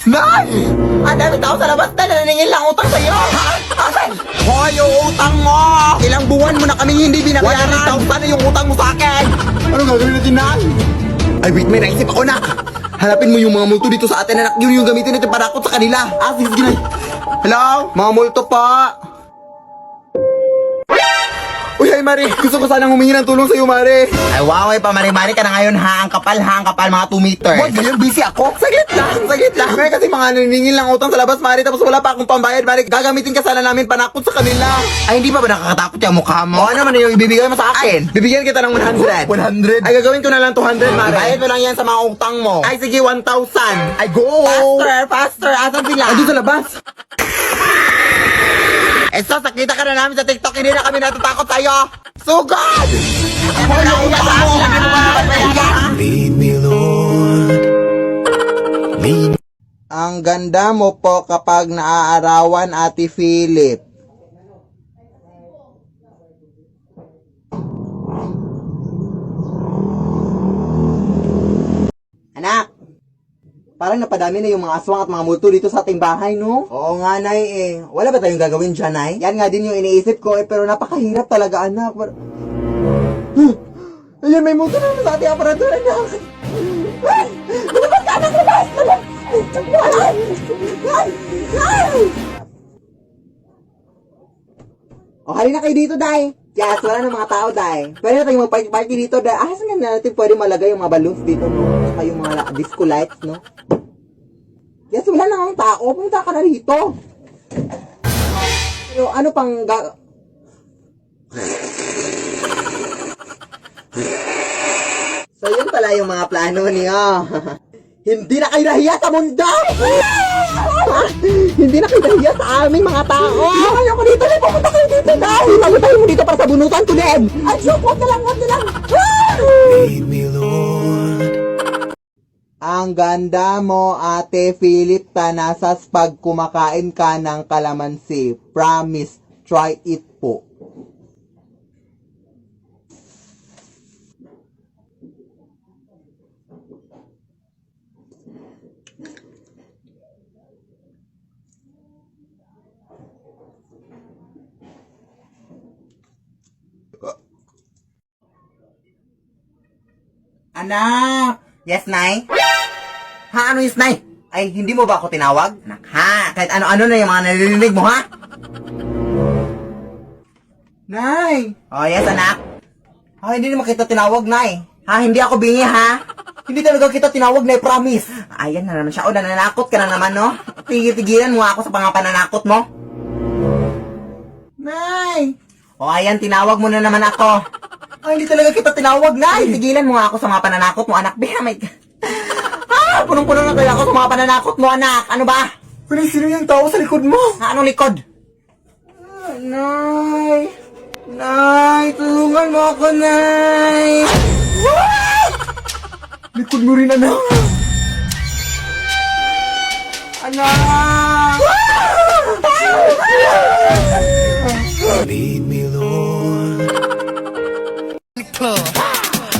Nay! Ang dami tao sa labas na naningil lang utang sa'yo! Asan? Hoy, yung utang mo! Ilang buwan mo na kaming hindi binabayaran! 100,000 na yung utang mo sa akin! Anong gagawin natin, Nay? Ay, wait, may naisip ako, nak! Hanapin mo yung mga multo dito sa atin, anak. Yun yung gamitin natin para akot sa kanila. Sige, sige, Nay. Hello? Mga multo pa! Uy, ay Mari, gusto ko sanang humingi ng tulong sa'yo, Mari. Ay, wow, ay pamari-mari ka na ngayon, ha? Ang kapal, mga 2 meters. Wag, ngayon busy ako. Saglit lang. May kasi mga naningil lang utang sa labas, Mari, tapos wala pa akong pambayad, Mari. Gagamitin ka sana namin panakot sa kanila. Ay, hindi pa ba nakakatakot yung mukha mo? Ano naman yung ibibigay mo sa akin? Ay, bibigyan kita ng 100. 100? Ay, gagawin ko na lang 200, Mari. Bayad mo lang yan sa mga utang mo. Ay, sige, 1,000. Ay, go! Faster! Asan sila? Ay, doon sa labas. Esto, sakita ka na namin sa TikTok, hindi na kami natatakot sa'yo! Sugod! Lead me, Lord. Lead. Ang ganda mo po kapag naaarawan, Ate Philip. Anak! Parang napadami na yung mga aswang at mga multo dito sa ating bahay, no? Oo nga, Nay, eh. Wala ba tayong gagawin dyan, Nay? Yan nga din yung iniisip ko, eh, pero napakahirap talaga, anak. Ayun, may multo na sa ating aparatur, anak. Ay! Lumabas ka, anak! Lumabas! O, halina kayo dito, Day. Yes, wala ng mga tao, Day. Pwede na tayong mag-party dito, Day. Saan na natin pwede malagay yung mga balloons dito, no? Saka yung mga disco lights, no? Yes, wala na ang tao. Pumunta ka na dito. Pero ano pang So, yun pala yung mga plano niyo. Hindi na kayo nahiya sa mundo! Hindi na kayo nahiya sa aming mga tao! Ayoko dito na! Pumunta kayo dito na! Pagpuntahin mo dito para sa bunutan ko din! Ay, joke! Huwag na lang! Lead me, Lord. Ang ganda mo, Ate Philip Tanasas, pag kumakain ka ng kalamansi. Promise, try it po. Anak! Yes, Nay? Ha? Ano yes, Nay? Ay, hindi mo ba ako tinawag? Anak, ha? Kahit ano-ano na yung mga naririnig mo, ha? Nay! Oh, yes, anak? Oh, hindi naman kita tinawag, Nay. Ha? Hindi ako bingi, ha? Hindi talaga kita tinawag, Nay, promise. Ayan na naman siya. O, nananakot ka na naman, no? Tigil-tigilan mo ako sa mga pananakot mo. Nay! O, ayan, tinawag mo na naman ako. Ay, hindi talaga kita tinawag, Nay. Tigilan mo nga ako sa mga pananakot mo, anak. Beha, my God. Punong-puno na kaya ako sa mga pananakot mo, anak. Ano ba? Sino yung tao sa likod mo? Anong likod? Nay. Nay, tulungan mo ako, Nay. Likod mo rin, anak. Anak. Lead me, Lord. Club.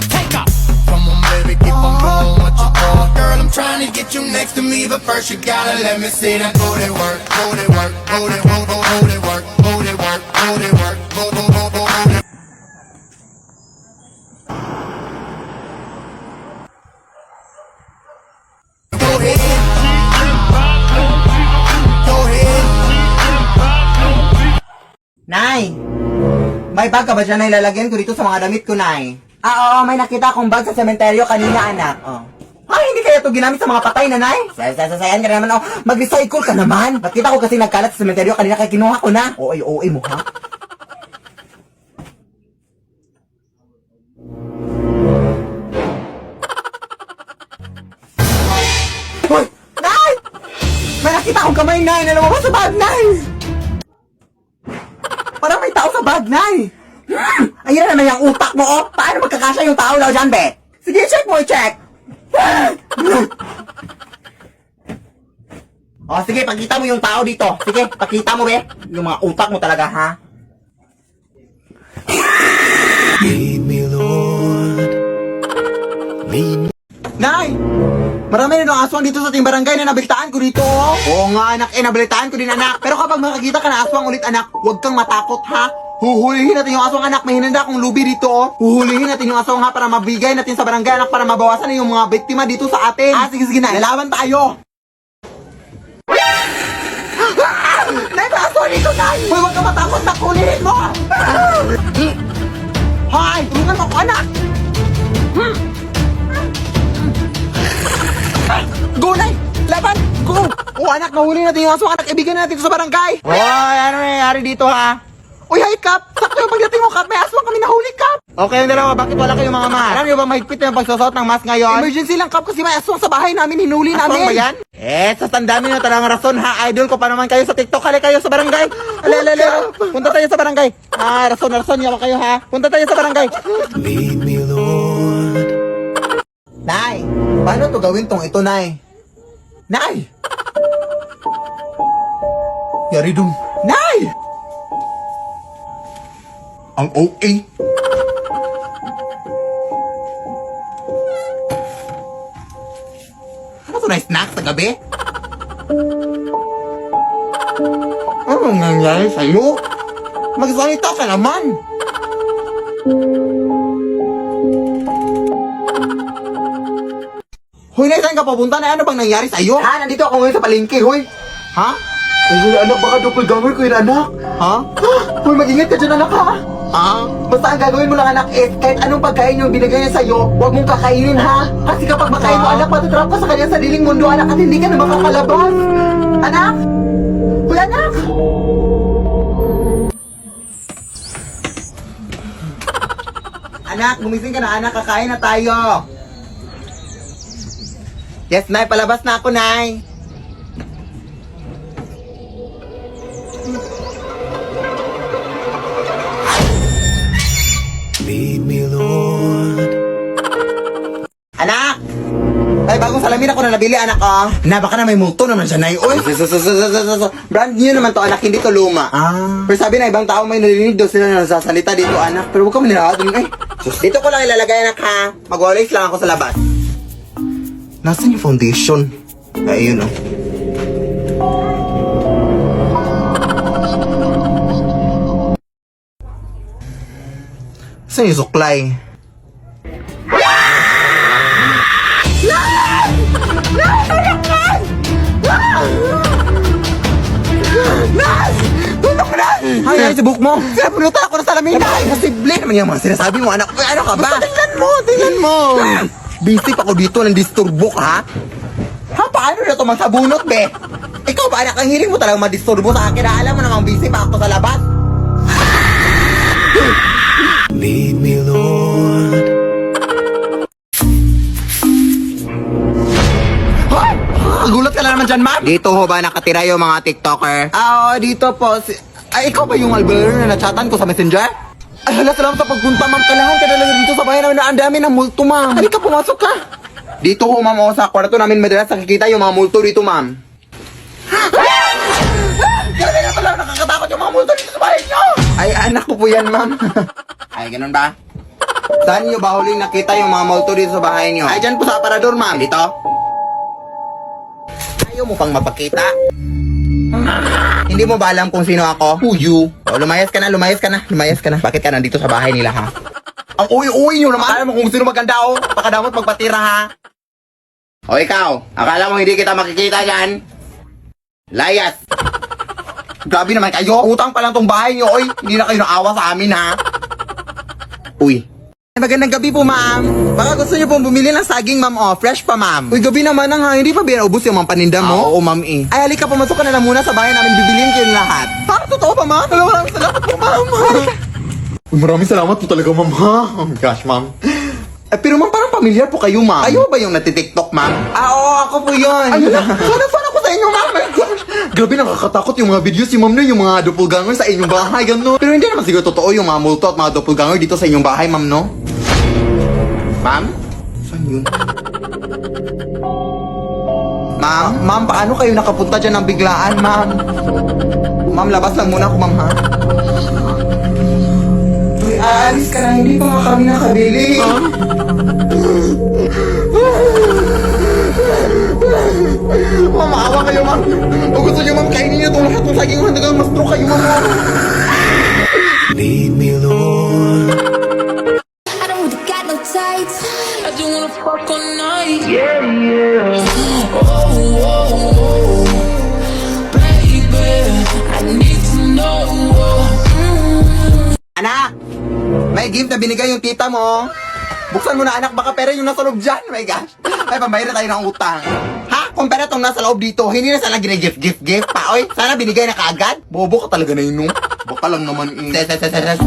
Take off. Come on, baby, keep on going what you want. Girl, I'm trying to get you next to me, but first you gotta let me see that booty work, booty work, booty work, booty work, booty work, booty work, booty work. Go ahead. Go ahead. Nay! May bag ka ba dyan na ilalagyan ko dito sa mga damit ko, Nay? Oo, may nakita akong bag sa sementeryo kanina, anak. Oh. Ay, hindi kaya ito ginamit sa mga patay na, Nay? Sasayan ka naman, oh. Mag-recycle ka naman. Nakita ko kasi nagkalat sa sementeryo kanina kaya kinuha ko na. OA mo, ha? Hoy! Nay! May nakita akong kamay, Nay, na lumabas sa bag, Nay! Parang may tao sa bag, Nay! Ayun na naman yung utak mo, oh! Paano magkakasya yung tao daw dyan, be? Sige, check mo, check! Oh, sige, pakita mo yung tao dito. Sige, pakita mo, be. Yung mga utak mo talaga, ha? Lead me, Lord. Lead me. Nay! Marami na ng aswang dito sa ating barangay na nabalitaan ko dito, oh. Oo nga, anak, nabalitaan ko din, anak. Pero kapag makakita ka na aswang ulit, anak, huwag kang matakot, ha? Huhulihin natin yung aswang, anak. May hinanda akong lubi dito, oh. Huhulihin natin yung aswang, ha, para mabigay natin sa barangay, anak, para mabawasan na yung mga biktima dito sa atin. Ah, sige, na. Lalaban tayo. Nay, may aswang dito, Nay! Hoy, huwag kang matakot, nak. Hulihin mo! Hoy, tulungan mo ko, anak! Go, Nay! Laban! Go! Oh, anak, nahuli natin yung aswang, anak. Ibigay natin ito sa barangay. Hoy, ano nangyayari dito, ha? Uy, hi, Kap! Sakto yung pagdating mo, Kap! May aswang kami nahuli, Kap! Okay yung dalawa, bakit wala kayong mga mahal? Alam niyo ba mahigpit na yung pagsusot ng mask ngayon? Emergency lang, Kap, kasi may aswang sa bahay namin, hinuli namin. Aswang ba yan? Sa tandami nyo, talagang rason, ha? Idol ko pa naman kayo sa TikTok, hali kayo sa barangay. Alala, punta tayo sa barangay. Rason, yawa kayo, ha? Punta tayo sa barangay. Lead me, Lord. Nay, paano to gawin tong ito, Nay? Nay! Yari dun. Nay! Ang OA. Ano to na snack sa gabi? Anong nangyari sa'yo? Magsalita ka naman! Hoy, Nay, saan ka papunta na? Ano bang nangyari sa'yo? Ha? Nandito ako ngayon sa palengke, hoy! Ha? Ay, anak, baka doppelganger ko yun, anak! Ha? Hoy, mag-ingat ka dyan, anak, ha? Basta ang gagawin mo lang, anak, is kahit anong pagkain yung binigay niya sa'yo, huwag mong kakainin, ha? Kasi kapag makain mo, anak, matatrap ka sa kanyang sariling mundo, anak, at hindi ka na makakalabas! Anak! Hoy, anak! Anak, gumising ka na, anak, kakain na tayo! Yes, Nay, palabas na ako, Nay! Lead me, Lord. Anak! Ay, bagong salamin ako na nabili, anak, oh. Na, baka na may multo naman siya, Nay. Uy! Brand new naman to, anak, hindi to luma. Pero sabi na, ibang tao may narinig daw sila na nasasalita dito, anak. Pero huwag ka manirahan dun, ay. Dito ko lang ilalagay, anak, ha. Mag-walis lang ako sa labas. Nasaan yung foundation? Ay, yun, oh. Saan yung suklay? Ay, subok mo! Sinapunutan ako ng salamin! Ay, posible naman yung mga sinasabi mo, anak. Ay, ano ka ba? Tingnan mo! Busy pa ako dito ng disturbo ka, ha? Ha, paano na ito magsabunot, be? Ikaw ba, anak, ang hiling mo talagang madisturbo sa akin, ha? Alam mo namang busy pa ako sa labas. Lead me, Lord. Gulat ka na naman dyan, ma'am. Dito ho ba nakatira yung mga TikToker? Dito po. Ay, ikaw ba yung albero na nachatan ko sa messenger? Ay, hala, salamat sa pagpunta, ma'am. Kailangan ka talaga dito sa bahay namin na ang dami ng multo, ma'am. Halika, pumasok ka. Dito ho, ma'am, sa kwarto namin madalas nakikita yung mga multo dito, ma'am. Grabe na pala, nakakatakot yung mga multo dito sa bahay niyo. Ay, anak ko po yan, ma'am. Ay, ganun ba? Saan niyo ba huling nakita yung mga multo dito sa bahay niyo? Ay, dyan po sa aparador, ma'am. Dito? Ayaw mo pang mapakita? Hindi mo ba alam kung sino ako? Who you? O, lumayas ka na. Bakit ka nandito sa bahay nila, ha? Ang uwi-uwi nyo naman. Akala mo kung sino maganda, oh. Pakadamot magpatira, ha? O, ikaw. Akala mo hindi kita makikita dyan? Layas. Grabe naman kayo. Utang pa lang tong bahay nyo, oy. Hindi na kayo naawa sa amin, ha? Uy. Magandang gabi po, ma'am. Baka gusto niyo pong bumili ng saging, ma'am, oh. Fresh pa, ma'am. Uy, gabi naman ang ha. Hindi pa binaubos yung mga paninda mo? Oo, ma'am, eh. Ay, halika, pumasok ka na lang muna sa bahay namin. Bibiliin ko yung lahat. Parang totoo pa, ma'am? Maraming salamat po, ma'am. Uy, maraming salamat po talaga, ma'am, ha? Oh my gosh, ma'am. Pero ma'am, parang pamilyar po kayo, ma'am. Kayo ba yung natitiktok, ma'am? Oo, ako po yun. Ayun na, fan ako sa inyo, ma'am. Grabe, nakakatakot yung mga videos yung ma'am na yung mga doppelganger sa inyong bahay, gano'n. Pero hindi naman siguro totoo yung mga multo at mga doppelganger dito sa inyong bahay, ma'am, no? Ma'am? Saan yun? Ma'am, paano kayo nakapunta dyan ng biglaan, ma'am? Ma'am, labas lang muna ako, ma'am, ha? Uy, aalis ka na, hindi pa nga kami nakabili. Ma'am, maawa kayo, ma'am. O gusto niyo, ma'am, kainin niyo itong lahat ng saging hanggang mas-stroke kayo, ma'am. Lead me, Lord. I don't really got no tights. I just wanna fuck all night. Yeah, yeah. Oh, baby, I need to know. Anak! May gift na binigay yung tita mo. Buksan mo na, anak, baka pera yung nasa loob dyan. My gosh. Ay, pambayad na tayo ng utang. Ha? Kung pera tong nasa loob dito, hindi na sana gine-gift pa. Oy, sana binigay na kaagad. Bobo ka talaga na yun, no? Baka lang naman. Ses.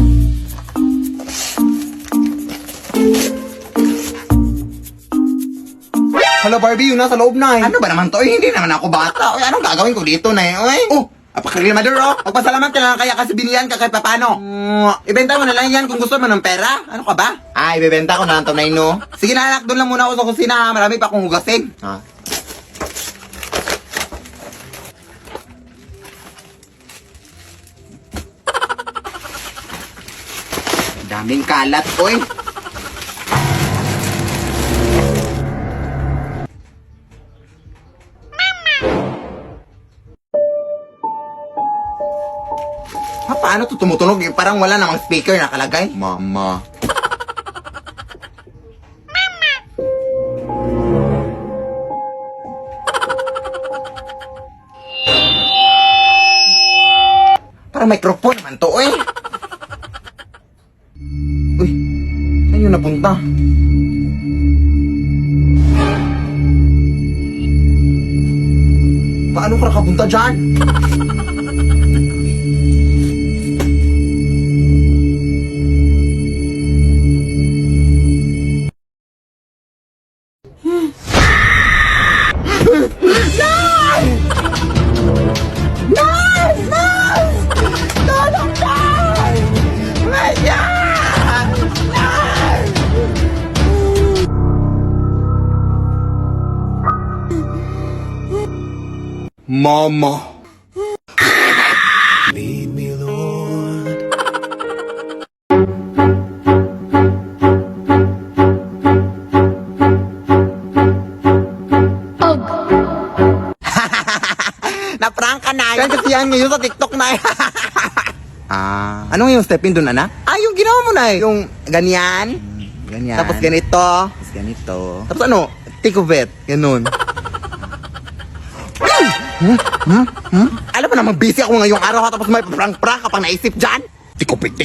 Hello, Barbie, yung nasa loob na eh. Ano ba naman to? Eh, hindi naman ako bata. Oy, anong gagawin ko dito na eh? Oy, apakarimador oh. Magpasalamat ka lang kaya kasi binilihan ka kahit papano. Ibenta mo na lang yan kung gusto mo ng pera. Ano ka ba? Ibebenta ko na lang to na no. Sige na anak, doon lang muna ako sa kusina ha. Marami pa akong hugasin. Daming kalat, oy. Ha, paano to tumutunog? Eh, parang wala namang speaker nakalagay. Mama. Parang microphone naman to, eh. Uy, saan yun napunta? Paano ka nakapunta dyan? Mama. Lead me, Lord. Na-prank ka na. Yan kasi yan ngayon sa TikTok na. Anong yung step in dun, anak? Yung ginawa mo na eh. Yung ganyan. Ganyan. Tapos ganito. Tapos ganito. Tapos ano? Tikubet. Ganun. Alam mo naman, busy ako ngayong araw tapos may prank-prank kapag naisip dyan. Tikupit.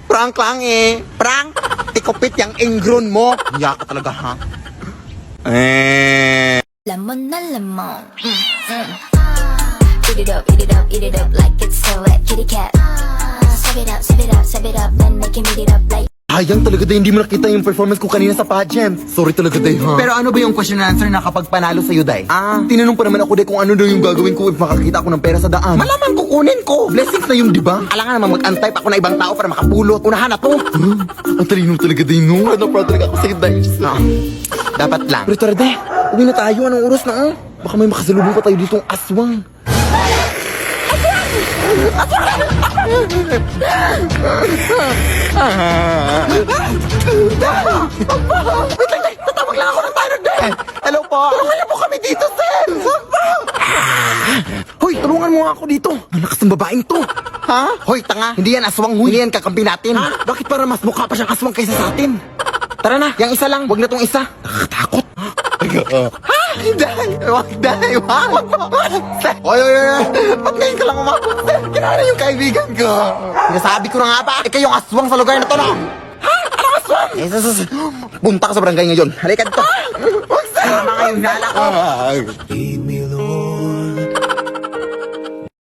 Prank lang eh. Prank. Tikupit yung ingron mo. Hiya ka talaga, ha? Lemon na lemon. Eat it up like it's so wet. Kitty cat. Sip it up, then make him eat it up like. Sayang talaga day, hindi mo nakita yung performance ko kanina sa pageant. Sorry talaga day, ha? Pero ano ba yung question and answer na kapag panalo sa'yo, day? Tinanong pa naman ako day kung ano daw yung gagawin ko if makakita ako ng pera sa daan. Malamang kukunin ko. Blessings na yun, di ba? Alangan naman mag-antay pa ako na ibang tao para makapulot. Unahan na to. Ang talino talaga day, no? Ano proud talaga ako sa'yo, day. Dapat lang. Pero tara, day. Uwi na tayo. Anong oras na, oh? Baka may makasalubong pa tayo ditong aswang. Tatawag lang ako ng tayo din. Hello po. Tulungan niyo po kami dito, sir. Hoy, tulungan mo nga ako dito. Ang lakas ng babaeng to. Ha? Hoy, tanga. Hindi yan aswang, huy. Hindi yan kakampi natin. Ha? Bakit para mas mukha pa siyang aswang kaysa sa atin? Tara na, yung isa lang. Wag na tong isa. Nakakatakot. Ha? Hindi. Wag, dahil. Wag. Oy. Ba't ngayon ka lang umabot, sir? Kinala yung kaibigan ko. Sinasabi ko na nga ba? Ikaw yung aswang sa lugar na to, no? Ha? Anong aswang? Punta ka sa barangay ngayon. Halika dito. Wag, sir. Mga yung nala ko.